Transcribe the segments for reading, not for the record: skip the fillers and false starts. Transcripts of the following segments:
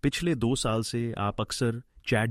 पिछले 2 साल से आप अक्सर चैट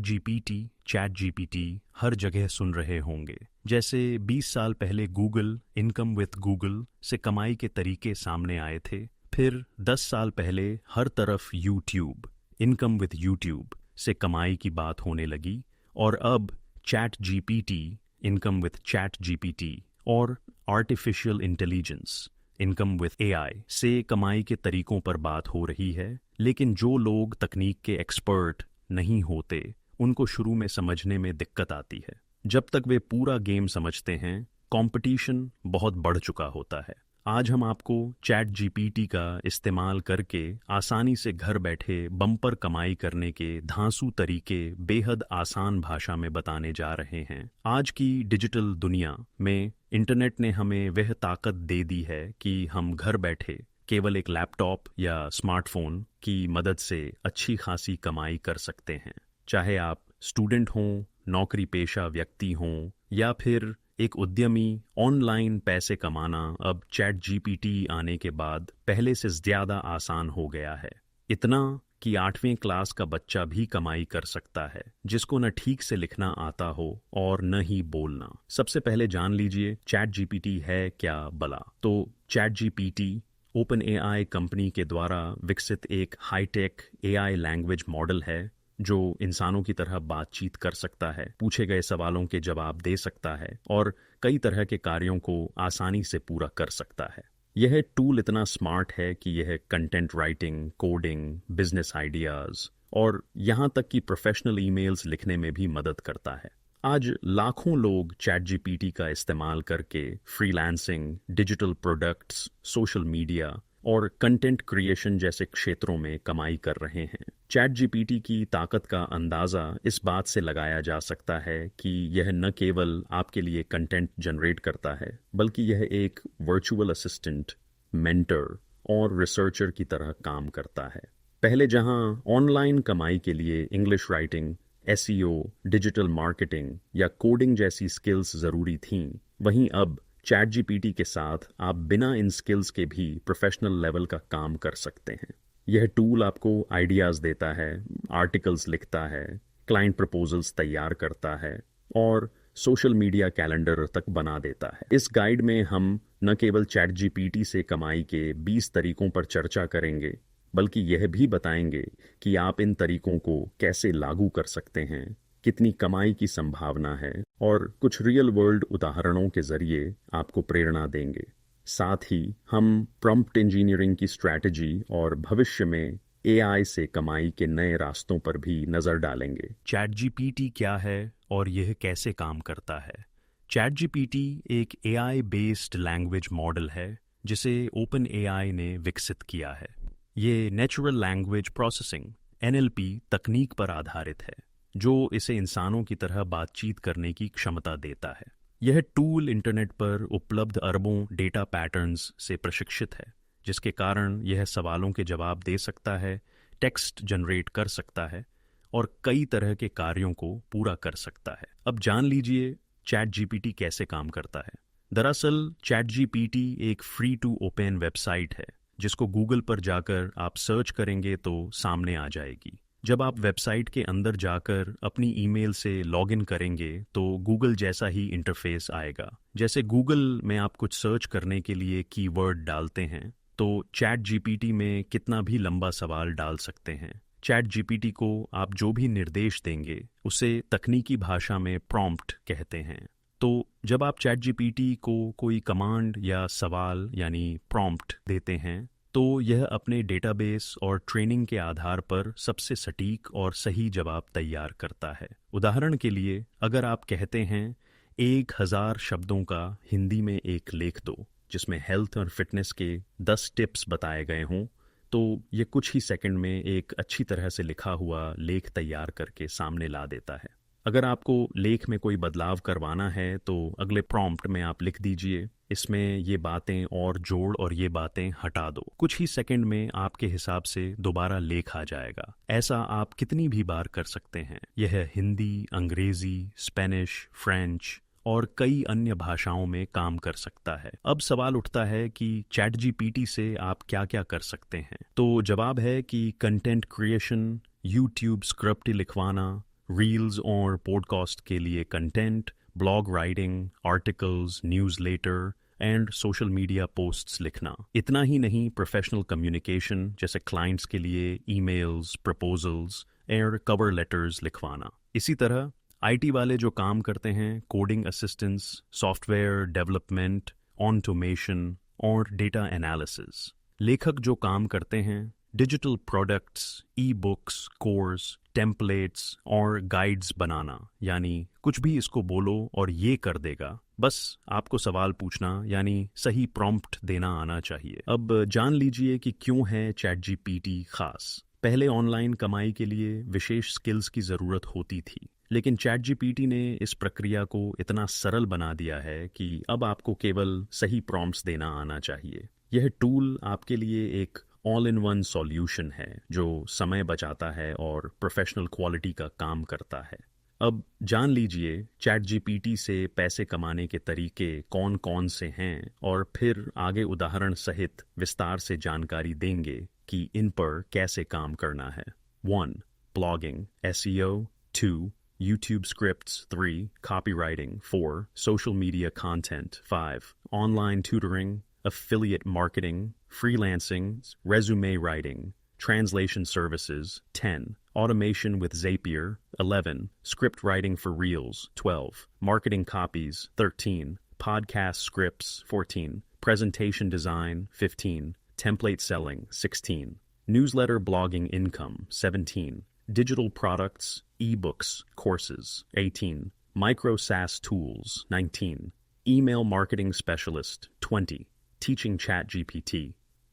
जीपीटी हर जगह सुन रहे होंगे। जैसे 20 साल पहले गूगल इनकम विथ गूगल से कमाई के तरीके सामने आए थे, फिर 10 साल पहले हर तरफ यूट्यूब इनकम विथ यूट्यूब से कमाई की बात होने लगी, और अब ChatGPT income with ChatGPT और artificial intelligence income with AI से कमाई के तरीकों पर बात हो रही है। लेकिन जो लोग तकनीक के एक्सपर्ट नहीं होते, उनको शुरू में समझने में दिक्कत आती है। जब तक वे पूरा गेम समझते हैं, कंपटीशन बहुत बढ़ चुका होता है। आज हम आपको चैट जीपीटी का इस्तेमाल करके आसानी से घर बैठे बम्पर कमाई करने के धांसू तरीके बेहद आसान भाषा में बताने जा रहे हैं। आज की डिजिटल दुनिया में इंटरनेट ने हमें वह ताकत दे दी है कि हम घर बैठे केवल एक लैपटॉप या स्मार्टफोन की मदद से अच्छी खासी कमाई कर सकते हैं। चाहे आप स्टूडेंट हों, नौकरी पेशा व्यक्ति हों, या फिर एक उद्यमी, ऑनलाइन पैसे कमाना अब चैट जीपीटी आने के बाद पहले से ज़्यादा आसान हो गया है। इतना कि 8वीं क्लास का बच्चा भी कमाई कर सकता है, जिसको न ठीक से लिखना आता हो और न ही बोलना। सबसे पहले जान लीजिए चैट जीपीटी है क्या भला। तो chat GPT open AI company के द्वारा विकसित एक हाईटेक एआई लैंग्वेज मॉडल है, जो इंसानों की तरह बातचीत कर सकता है, पूछे गए सवालों के जवाब दे सकता है और कई तरह के कार्यों को आसानी से पूरा कर सकता है। यह टूल इतना स्मार्ट है कि यह content writing, coding, business ideas और यहाँ तक कि प्रोफेशनल ईमेल्स लिखने में भी मदद करता है। आज लाखों लोग चैट जीपीटी का इस्तेमाल करके freelancing, digital products, social media और कंटेंट क्रिएशन जैसे क्षेत्रों में कमाई कर रहे हैं। चैट जीपीटी की ताकत का अंदाज़ा इस बात से लगाया जा सकता है कि यह न केवल आपके लिए कंटेंट जनरेट करता है, बल्कि यह एक वर्चुअल असिस्टेंट, मेंटर और रिसर्चर की तरह काम करता है। पहले जहां ऑनलाइन कमाई के लिए English writing, SEO, digital marketing या कोडिंग जैसी स्किल्स ज़रूरी थीं, वहीं अब चैट जीपीटी के साथ आप बिना इन स्किल्स के भी प्रोफेशनल लेवल का काम कर सकते हैं। यह टूल आपको आइडियाज़ देता है, आर्टिकल्स लिखता है, क्लाइंट प्रपोजल्स तैयार करता है और सोशल मीडिया कैलेंडर तक बना देता है। इस गाइड में हम न केवल चैट जीपीटी से कमाई के 20 तरीकों पर चर्चा करेंगे, बल्कि यह भी बताएंगे कि आप इन तरीकों को कैसे लागू कर सकते हैं, कितनी कमाई की संभावना है, और कुछ रियल वर्ल्ड उदाहरणों के जरिए आपको प्रेरणा देंगे। साथ ही हम प्रॉम्प्ट इंजीनियरिंग की स्ट्रैटेजी और भविष्य में एआई से कमाई के नए रास्तों पर भी नज़र डालेंगे। चैट जीपीटी क्या है और यह कैसे काम करता है? चैट जीपीटी एक एआई बेस्ड लैंग्वेज मॉडल है, जिसे ओपन एआई ने विकसित किया है। ये नेचुरल लैंग्वेज प्रोसेसिंग (NLP) तकनीक पर आधारित है, जो इसे इंसानों की तरह बातचीत करने की क्षमता देता है। यह टूल इंटरनेट पर उपलब्ध अरबों डेटा पैटर्न्स से प्रशिक्षित है, जिसके कारण यह सवालों के जवाब दे सकता है, टेक्स्ट जनरेट कर सकता है और कई तरह के कार्यों को पूरा कर सकता है। अब जान लीजिए चैट जीपीटी कैसे काम करता है। दरअसल चैट जीपीटी एक फ्री टू ओपन वेबसाइट है, जिसको गूगल पर जाकर आप सर्च करेंगे तो सामने आ जाएगी। जब आप वेबसाइट के अंदर जाकर अपनी ईमेल से लॉगिन करेंगे तो गूगल जैसा ही इंटरफेस आएगा। जैसे गूगल में आप कुछ सर्च करने के लिए कीवर्ड डालते हैं, तो चैट जीपीटी में कितना भी लंबा सवाल डाल सकते हैं। चैट जीपीटी को आप जो भी निर्देश देंगे, उसे तकनीकी भाषा में प्रॉम्प्ट कहते हैं। तो जब आप चैट जीपीटी को कोई कमांड या सवाल यानी प्रॉम्प्ट देते हैं, तो यह अपने डेटाबेस और ट्रेनिंग के आधार पर सबसे सटीक और सही जवाब तैयार करता है। उदाहरण के लिए, अगर आप कहते हैं 1000 शब्दों का हिंदी में एक लेख दो, जिसमें हेल्थ और फिटनेस के 10 टिप्स बताए गए हों, तो ये कुछ ही सेकंड में एक अच्छी तरह से लिखा हुआ लेख तैयार करके सामने ला देता है। अगर आपको लेख में कोई बदलाव करवाना है, तो अगले प्रॉम्प्ट में आप लिख दीजिए, इसमें ये बातें और जोड़ और ये बातें हटा दो। कुछ ही सेकंड में आपके हिसाब से दोबारा लेख आ जाएगा। ऐसा आप कितनी भी बार कर सकते हैं। यह हिंदी, अंग्रेजी, स्पेनिश, फ्रेंच और कई अन्य भाषाओं में काम कर सकता है। अब सवाल उठता है कि चैट जीपीटी से आप क्या क्या कर सकते हैं। तो जवाब है कि कंटेंट क्रिएशन यूट्यूब स्क्रिप्ट लिखवाना, रील्स और पॉडकास्ट के लिए content, blog writing, articles, newsletter and social media posts लिखना। इतना ही नहीं, प्रोफेशनल कम्युनिकेशन जैसे क्लाइंट्स के लिए ईमेल्स, प्रपोजल्स और कवर लेटर्स लिखवाना। इसी तरह आईटी वाले जो काम करते हैं, coding assistance, software development, automation और डेटा एनालिसिस। लेखक जो काम करते हैं, digital products, e books, course, templates और गाइड्स बनाना, यानी कुछ भी इसको बोलो और ये कर देगा। बस आपको सवाल पूछना यानी सही प्रॉम्प्ट देना आना चाहिए। अब जान लीजिए कि क्यों है चैटजीपीटी खास। पहले ऑनलाइन कमाई के लिए विशेष स्किल्स की ज़रूरत होती थी, लेकिन चैटजीपीटी ने इस प्रक्रिया को इतना सरल बना दिया है कि अब आपको केवल सही प्रॉम्प्ट्स देना आना चाहिए। यह टूल आपके लिए एक ऑल इन वन सॉल्यूशन है जो समय बचाता है और प्रोफेशनल क्वालिटी का काम करता है। अब जान लीजिए चैटजीपीटी से पैसे कमाने के तरीके कौन कौन से हैं और फिर आगे उदाहरण सहित विस्तार से जानकारी देंगे कि इन पर कैसे काम करना है। 1. Blogging SEO। 2. YouTube scripts। 3. Copywriting। 4. Social media content। 5. Online tutoring, affiliate marketing, freelancing, resume writing, translation services. 10. Automation with Zapier. 11. Script writing for Reels. 12. Marketing copies. 13. Podcast scripts. 14. Presentation design. 15. Template selling. 16. Newsletter blogging income. 17. Digital products, ebooks, courses. 18. Micro SaaS tools. 19. Email marketing specialist. 20. Teaching ChatGPT।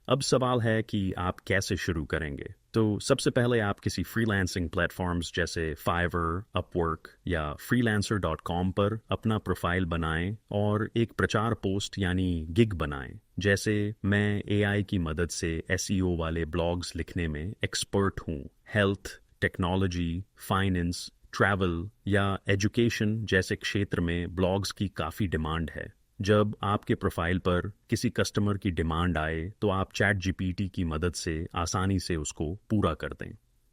अब सवाल है कि आप कैसे शुरू करेंगे। तो सबसे पहले आप किसी फ्रीलांसिंग प्लेटफॉर्म्स जैसे फाइवर, अपवर्क या freelancer.com पर अपना प्रोफाइल बनाएं और एक प्रचार पोस्ट यानी गिग बनाएं। जैसे मैं AI की मदद से SEO वाले ब्लॉग्स लिखने में एक्सपर्ट हूँ। हेल्थ, टेक्नोलॉजी, फाइनेंस, ट्रैवल या एजुकेशन जैसे क्षेत्र में ब्लॉग्स की काफ़ी डिमांड है। जब आपके प्रोफाइल पर किसी कस्टमर की डिमांड आए तो आप चैटजीपीटी की मदद से आसानी से उसको पूरा कर दें।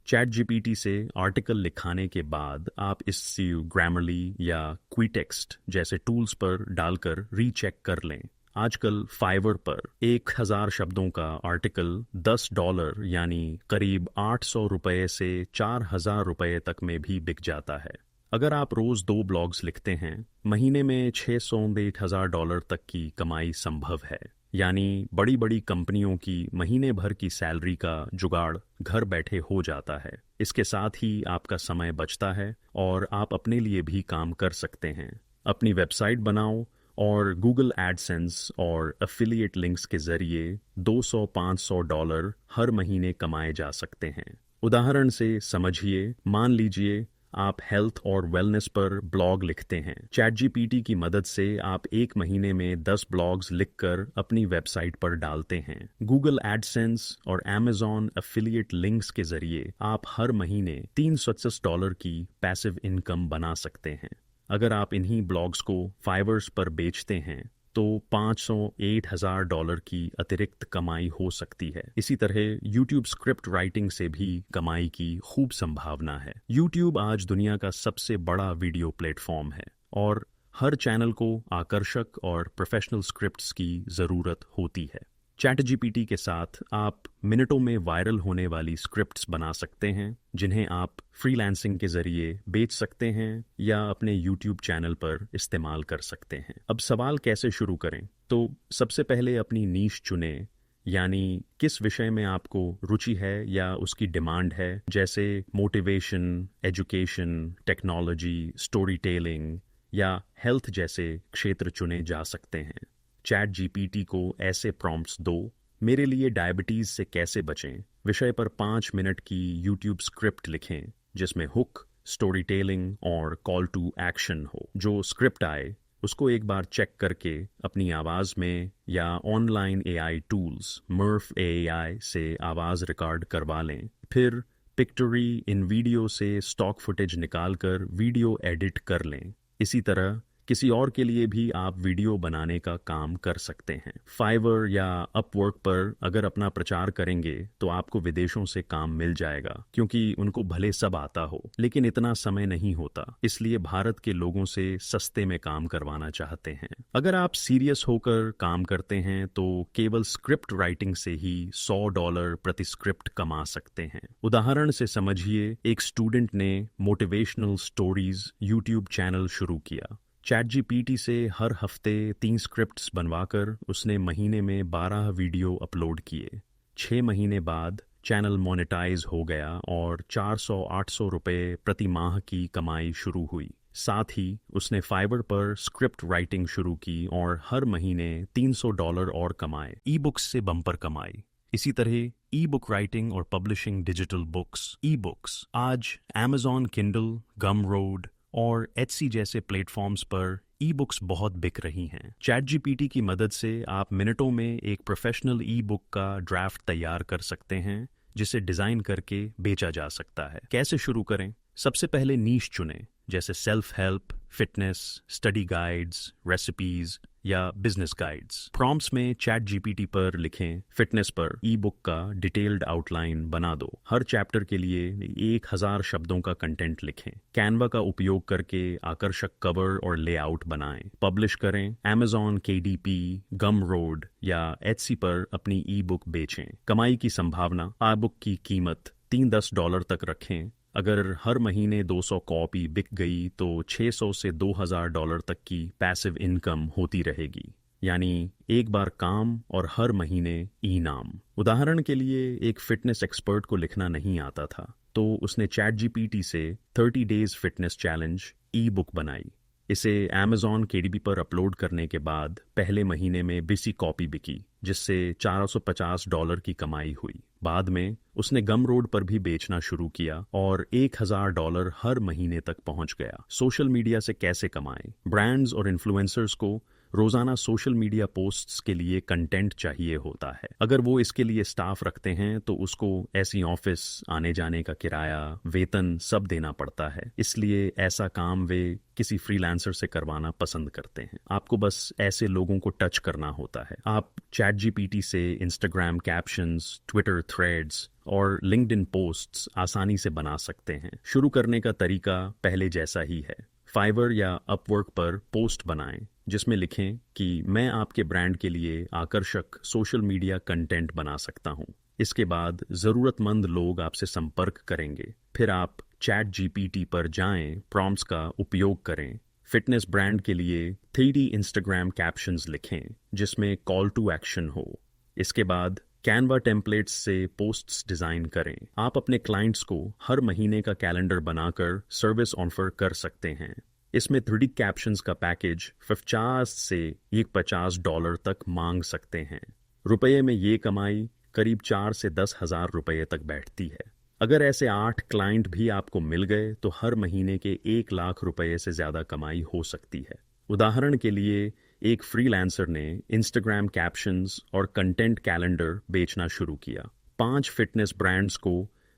चैटजीपीटी से आर्टिकल लिखाने के बाद आप इससे ग्रामरली या क्विटेक्स्ट जैसे टूल्स पर डालकर रीचेक कर लें। आजकल फाइवर पर 1000 शब्दों का आर्टिकल $10 यानी करीब 800 रुपये से 4000 रुपये तक में भी बिक जाता है। अगर आप रोज 2 ब्लॉग्स लिखते हैं, महीने में $600 से $1000 तक की कमाई संभव है। यानी बड़ी बड़ी कंपनियों की महीने भर की सैलरी का जुगाड़ घर बैठे हो जाता है। इसके साथ ही आपका समय बचता है और आप अपने लिए भी काम कर सकते हैं। अपनी वेबसाइट बनाओ और गूगल एडसेंस और एफिलिएट लिंक्स के जरिए $200-500 हर महीने कमाए जा सकते हैं। उदाहरण से समझिए, मान लीजिए आप हेल्थ और वेलनेस पर ब्लॉग लिखते हैं। चैटजीपीटी की मदद से आप एक महीने में 10 ब्लॉग्स लिखकर अपनी वेबसाइट पर डालते हैं। गूगल एडसेंस और Amazon एफिलिएट लिंक्स के जरिए आप हर महीने $325 की पैसिव इनकम बना सकते हैं। अगर आप इन्हीं ब्लॉग्स को फाइवर्स पर बेचते हैं तो $500-8,000 की अतिरिक्त कमाई हो सकती है। इसी तरह YouTube स्क्रिप्ट राइटिंग से भी कमाई की खूब संभावना है। YouTube आज दुनिया का सबसे बड़ा वीडियो प्लेटफॉर्म है और हर चैनल को आकर्षक और प्रोफेशनल स्क्रिप्ट्स की ज़रूरत होती है। चैटजीपीटी के साथ आप मिनटों में वायरल होने वाली स्क्रिप्ट्स बना सकते हैं, जिन्हें आप फ्रीलांसिंग के जरिए बेच सकते हैं या अपने YouTube चैनल पर इस्तेमाल कर सकते हैं। अब सवाल कैसे शुरू करें? तो सबसे पहले अपनी नीश चुनें, यानी किस विषय में आपको रुचि है या उसकी डिमांड है। जैसे motivation, education, technology, story telling या हेल्थ जैसे क्षेत्र चुने जा सकते हैं। चैटजीपीटी को ऐसे प्रॉम्प्ट्स दो, मेरे लिए डायबिटीज से कैसे बचें विषय पर 5 मिनट की YouTube स्क्रिप्ट लिखें, जिसमें हुक, स्टोरी टेलिंग और कॉल टू एक्शन हो। जो स्क्रिप्ट आए उसको एक बार चेक करके अपनी आवाज़ में या ऑनलाइन AI टूल्स मर्फ AI से आवाज़ रिकॉर्ड करवा लें। फिर पिक्टोरी इन वीडियो से स्टॉक फुटेज निकालकर वीडियो एडिट कर लें। इसी तरह किसी और के लिए भी आप वीडियो बनाने का काम कर सकते हैं। फाइवर या अपवर्क पर अगर अपना प्रचार करेंगे तो आपको विदेशों से काम मिल जाएगा, क्योंकि उनको भले सब आता हो लेकिन इतना समय नहीं होता, इसलिए भारत के लोगों से सस्ते में काम करवाना चाहते हैं। अगर आप सीरियस होकर काम करते हैं तो केवल स्क्रिप्ट राइटिंग से ही $100 प्रति स्क्रिप्ट कमा सकते हैं। उदाहरण से समझिए, एक स्टूडेंट ने मोटिवेशनल स्टोरीज यूट्यूब चैनल शुरू किया। ChatGPT से हर हफ्ते 3 स्क्रिप्ट्स बनवाकर उसने महीने में 12 वीडियो अपलोड किए। 6 महीने बाद चैनल मोनेटाइज हो गया और 400-800 रुपये प्रति माह की कमाई शुरू हुई। साथ ही उसने फाइवर पर स्क्रिप्ट राइटिंग शुरू की और हर महीने $300 और कमाए। ई बुक्स से बम्पर कमाई। इसी तरह ई बुक राइटिंग और publishing digital books, e books आज Amazon Kindle, Gumroad और Etsy जैसे प्लेटफॉर्म्स पर ई बुक्स बहुत बिक रही हैं। ChatGPT की मदद से आप मिनटों में एक प्रोफेशनल ई बुक का ड्राफ्ट तैयार कर सकते हैं, जिसे डिज़ाइन करके बेचा जा सकता है। कैसे शुरू करें? सबसे पहले नीश चुनें, जैसे self help, fitness, study guides, recipes या बिजनेस गाइड्स। प्रॉम्प्ट्स में ChatGPT पर लिखें, फिटनेस पर ई बुक का डिटेल्ड आउटलाइन बना दो। हर चैप्टर के लिए 1000 शब्दों का कंटेंट लिखें। कैनवा का उपयोग करके आकर्षक कवर और लेआउट बनाएं। पब्लिश करें। Amazon, KDP, Gumroad या Etsy पर अपनी ई बुक बेचें। कमाई की संभावना, ई बुक की कीमत $3-10 तक रखें। अगर हर महीने 200 कॉपी बिक गई तो $600 से $2000 तक की पैसिव इनकम होती रहेगी, यानी एक बार काम और हर महीने इनाम। उदाहरण के लिए, एक फिटनेस एक्सपर्ट को लिखना नहीं आता था, तो उसने ChatGPT से 30 डेज फिटनेस चैलेंज ई बुक बनाई। इसे Amazon KDP पर अपलोड करने के बाद पहले महीने में 20 कॉपी बिकी, जिससे $450 की कमाई हुई। बाद में उसने Gumroad पर भी बेचना शुरू किया और $1000 हर महीने तक पहुंच गया। सोशल मीडिया से कैसे कमाएं? ब्रांड्स और इन्फ्लुएंसर्स को रोजाना सोशल मीडिया पोस्ट्स के लिए कंटेंट चाहिए होता है। अगर वो इसके लिए स्टाफ रखते हैं तो उसको ऐसी ऑफिस आने जाने का किराया, वेतन सब देना पड़ता है। इसलिए ऐसा काम वे किसी फ्रीलांसर से करवाना पसंद करते हैं। आपको बस ऐसे लोगों को टच करना होता है। आप ChatGPT से Instagram कैप्शंस, ट्विटर थ्रेड्स और लिंक्डइन पोस्ट्स आसानी से बना सकते हैं। शुरू करने का तरीका पहले जैसा ही है। फाइवर या अपवर्क पर पोस्ट बनाएं, जिसमें लिखें कि मैं आपके ब्रांड के लिए आकर्षक सोशल मीडिया कंटेंट बना सकता हूं। इसके बाद ज़रूरतमंद लोग आपसे संपर्क करेंगे। फिर आप ChatGPT पर जाएं, प्रॉम्प्ट्स का उपयोग करें। फिटनेस ब्रांड के लिए 3D इंस्टाग्राम कैप्शंस लिखें, जिसमें कॉल टू एक्शन हो। इसके बाद कैनवा टेम्पलेट्स से पोस्ट्स डिज़ाइन करें। आप अपने क्लाइंट्स को हर महीने का कैलेंडर बनाकर सर्विस ऑफर कर सकते हैं। इसमें 3D कैप्शंस का पैकेज 50 से $150 तक मांग सकते हैं। रुपये में ये कमाई करीब 4 से 10 हज़ार रुपये तक बैठती है। अगर ऐसे 8 क्लाइंट भी आपको मिल गए तो हर महीने के 1 लाख रुपये से ज़्यादा कमाई हो सकती है। उदाहरण के लिए, एक फ्रीलांसर ने इंस्टाग्राम कैप्शंस और कंटेंट कैलेंडर बेचना शुरू किया। 5 फिटनेस ब्रांड्स को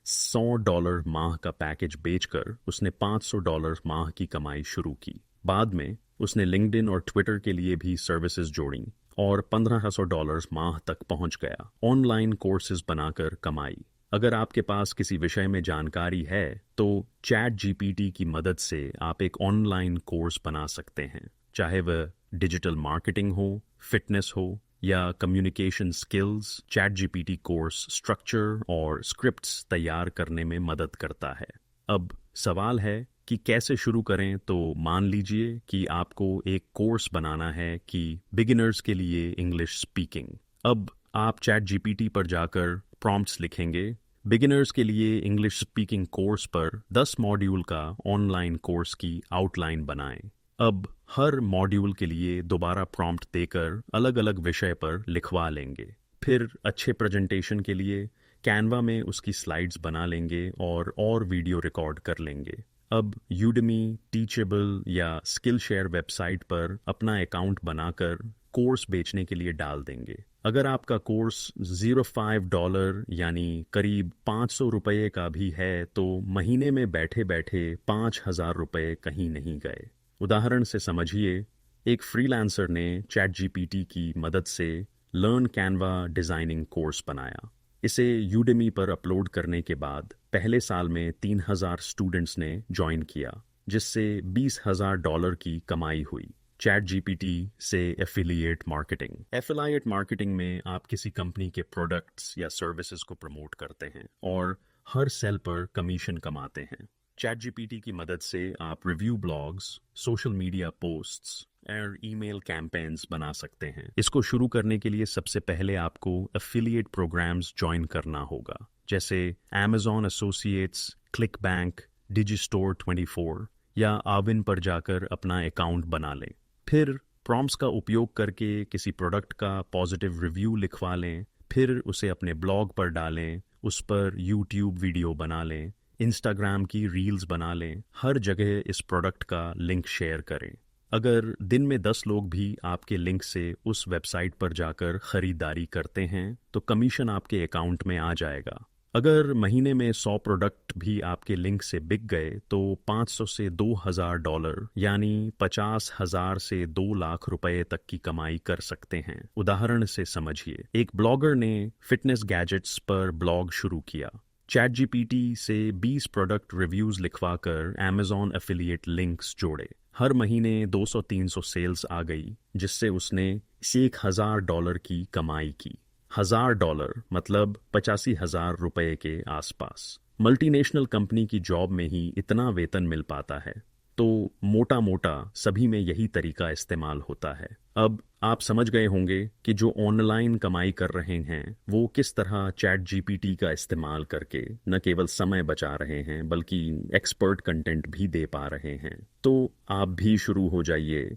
$100 माह का पैकेज बेचकर उसने $500 माह की कमाई शुरू की। बाद में उसने लिंक्डइन और ट्विटर के लिए भी सर्विसेज जोड़ी और $1500 माह तक पहुंच गया। ऑनलाइन कोर्सेज बनाकर कमाई। अगर आपके पास किसी विषय में जानकारी है तो ChatGPT की मदद से आप एक ऑनलाइन कोर्स बना सकते हैं, चाहे वह डिजिटल मार्केटिंग हो, फिटनेस हो या communication skills. ChatGPT course structure और स्क्रिप्ट्स तैयार करने में मदद करता है। अब सवाल है कि कैसे शुरू करें। तो मान लीजिए कि आपको एक कोर्स बनाना है कि बिगिनर्स के लिए इंग्लिश स्पीकिंग। अब आप ChatGPT पर जाकर प्रॉम्प्ट्स लिखेंगे, बिगिनर्स के लिए इंग्लिश स्पीकिंग कोर्स पर 10 मॉड्यूल का ऑनलाइन कोर्स की आउटलाइन बनाएं। अब हर मॉड्यूल के लिए दोबारा प्रॉम्प्ट देकर अलग अलग विषय पर लिखवा लेंगे। फिर अच्छे प्रेजेंटेशन के लिए कैनवा में उसकी स्लाइड्स बना लेंगे और वीडियो रिकॉर्ड कर लेंगे। अब यूडेमी, टीचेबल या स्किल शेयर वेबसाइट पर अपना अकाउंट बनाकर कोर्स बेचने के लिए डाल देंगे। अगर आपका कोर्स $05 यानी करीब 500 रुपये का भी है तो महीने में बैठे बैठे 5000 रुपये कहीं नहीं गए। उदाहरण से समझिए, एक फ्रीलांसर ने चैट जीपीटी की मदद से लर्न कैनवा डिज़ाइनिंग कोर्स बनाया। इसे यूडेमी पर अपलोड करने के बाद पहले साल में 3,000 स्टूडेंट्स ने ज्वाइन किया, जिससे $20,000 की कमाई हुई। चैट जीपीटी से एफिलिएट मार्केटिंग में आप किसी कंपनी के प्रोडक्ट्स या सर्विसेज को प्रमोट करते हैं और हर सेल पर कमीशन कमाते हैं। चैट जीपीटी की मदद से आप review blogs, social media posts और ईमेल कैंपेन्स बना सकते हैं। इसको शुरू करने के लिए सबसे पहले आपको एफिलिएट प्रोग्राम्स ज्वाइन करना होगा, जैसे Amazon एसोसिएट्स, क्लिक बैंक, डिजिस्टोर 24 या आविन पर जाकर अपना अकाउंट बना लें। फिर प्रॉम्प्ट्स का उपयोग करके किसी प्रोडक्ट का पॉजिटिव रिव्यू लिखवा लें, फिर उसे अपने ब्लॉग पर डालें, उस पर यूट्यूब वीडियो बना लें, इंस्टाग्राम की रील्स बना लें, हर जगह इस प्रोडक्ट का लिंक शेयर करें। अगर दिन में 10 लोग भी आपके लिंक से उस वेबसाइट पर जाकर खरीदारी करते हैं तो कमीशन आपके अकाउंट में आ जाएगा। अगर महीने में 100 प्रोडक्ट भी आपके लिंक से बिक गए तो $500 से $2,000 यानी 50,000 से 2 लाख रुपए तक की कमाई कर सकते हैं। उदाहरण से समझिए, एक ब्लॉगर ने फिटनेस गैजेट्स पर ब्लॉग शुरू किया। चैट जीपीटी से 20 प्रोडक्ट रिव्यूज लिखवाकर Amazon एफिलिएट लिंक्स जोड़े। हर महीने 200-300 सेल्स आ गई, जिससे उसने $1,000 की कमाई की। $1,000 मतलब 85,000 रुपए के आसपास। मल्टीनेशनल कंपनी की जॉब में ही इतना वेतन मिल पाता है, तो मोटा मोटा सभी में यही तरीका इस्तेमाल होता है। अब आप समझ गए होंगे कि जो ऑनलाइन कमाई कर रहे हैं वो किस तरह चैट जीपीटी का इस्तेमाल करके न केवल समय बचा रहे हैं बल्कि एक्सपर्ट कंटेंट भी दे पा रहे हैं। तो आप भी शुरू हो जाइए